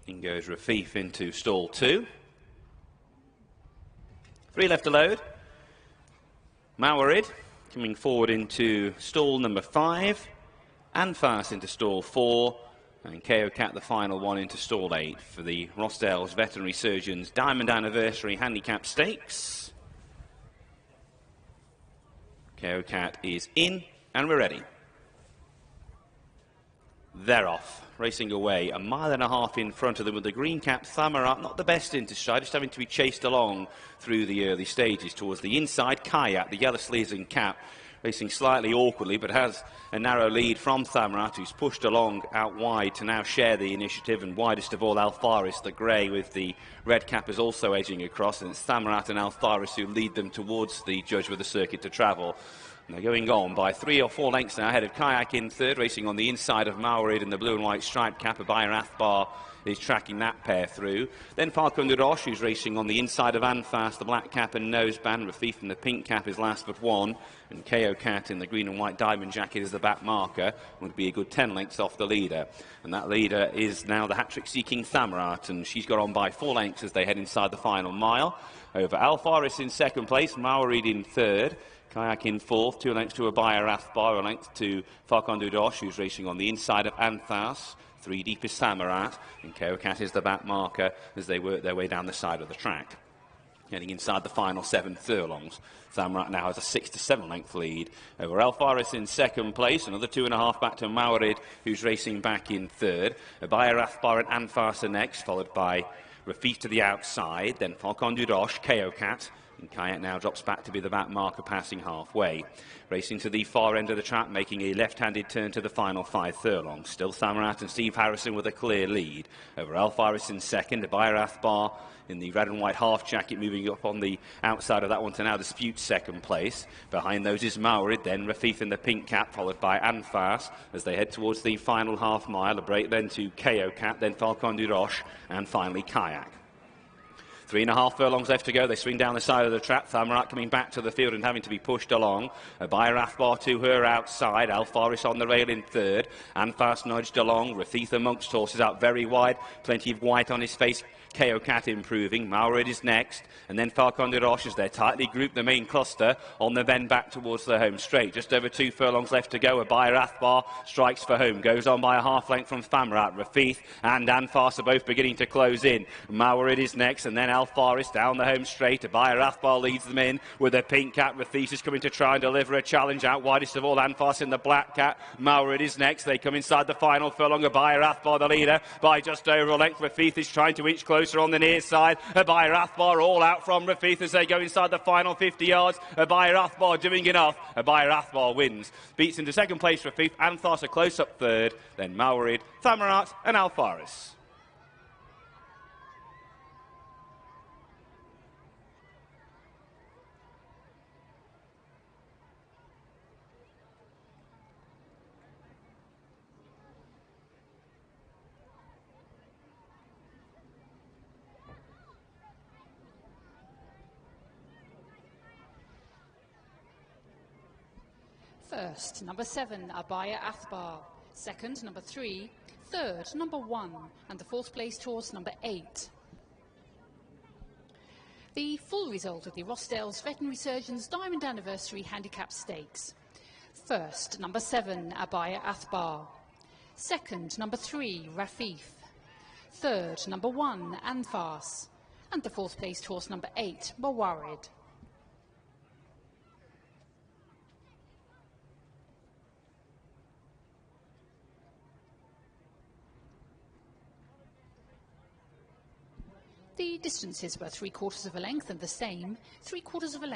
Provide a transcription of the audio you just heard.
In goes Rafeef into stall 2. 3 left to load. Mawarid coming forward into stall number 5. Anfaas into stall 4. And KO Cat, the final one, into stall 8 for the Rossdales Veterinary Surgeons Diamond Anniversary Handicap Stakes. KO Cat is in, and we're ready. They're off, racing away, 1.5 miles in front of them with the green cap Thamarat, not the best into stride, just having to be chased along through the early stages. Towards the inside, Kayak, the yellow sleeves and cap, racing slightly awkwardly, but has a narrow lead from Thamarat, who's pushed along out wide to now share the initiative, and widest of all Anfaas, the grey with the red cap, is also edging across, and it's Thamarat and Anfaas who lead them towards the judge with the circuit to travel. And they're going on by 3 or 4 lengths now, ahead of Kayak in third, racing on the inside of Mawarid in the blue and white striped cap. Abiyah Athbah is tracking that pair through. Then Falcon de Roche, who's racing on the inside of Anfaas, the black cap and noseband. Rafeef in the pink cap is last but one. And KO Cat in the green and white diamond jacket is the back marker. Would be a good 10 lengths off the leader. And that leader is now the hat-trick seeking Thamarat, and she's got on by 4 lengths as they head inside the final mile. Over Anfaas in second place, Mawarid in third. Kayak in fourth, 2 lengths to Abiyah Athbah, a length to Falcon de Roche, who's racing on the inside of Anfaas. 3 deep is Thamarat, and KO Cat is the back marker as they work their way down the side of the track. Getting inside the final 7 furlongs, Thamarat now has a 6 to 7 length lead over Anfaas in second place. Another 2.5 back to Mawarid, who's racing back in third. Abiyah Athbah and Anfaas are next, followed by Rafeef to the outside, then Falcon de Roche, KO Cat. And Kayak now drops back to be the back marker, passing halfway. Racing to the far end of the track, making a left-handed turn to the final 5 furlongs. Still Thamarat and Steve Harrison with a clear lead. Over Anfaas in second, Abiyah Athbah in the red and white half jacket, moving up on the outside of that one to now dispute second place. Behind those is Mawarid, then Rafeef in the pink cap, followed by Anfaas as they head towards the final half mile. A break then to KO Cat, then Falcon de Roche, and finally Kayak. 3.5 furlongs left to go. They swing down the side of the track. Thamarat coming back to the field and having to be pushed along. Abiyah Athbah to her outside. Anfaas on the rail in third. Anfaas nudged along. Rafeef amongst horses out very wide. Plenty of white on his face. KO Cat improving. Mawarid is next. And then Falcon de Roche as they're tightly grouped, the main cluster, on the bend back towards the home straight. Just over 2 furlongs left to go. Abiyah Athbah strikes for home. Goes on by a half length from Thamarat. Rafeef and Anfaas are both beginning to close in. Mawarid is next, and then Anfaas down the home straight. Abiyah Athbah leads them in with a pink cap. Rafeef is coming to try and deliver a challenge out widest of all. Anfaas in the black cap. Mawarid is next. They come inside the final furlong. Abiyah Athbah the leader by just over a length. Rafeef is trying to inch closer on the near side. Abiyah Athbah all out from Rafeef as they go inside the final 50 yards. Abiyah Athbah doing enough. Abiyah Athbah wins. Beats into second place Rafeef. Anfaas a close up third. Then Mawarid, Thamarat and Anfaas. First, number 7, Abiyah Athbah. Second, number 3. Third, number 1. And the fourth place horse, number 8. The full result of the Rossdales Veterinary Surgeons Diamond Anniversary Handicap Stakes. First, number 7, Abiyah Athbah. Second, number 3, Rafeef. Third, number 1, Anfaas. And the fourth place horse, number 8, Mawarid. The distances were 3/4 of a length and the same 3/4 of a length.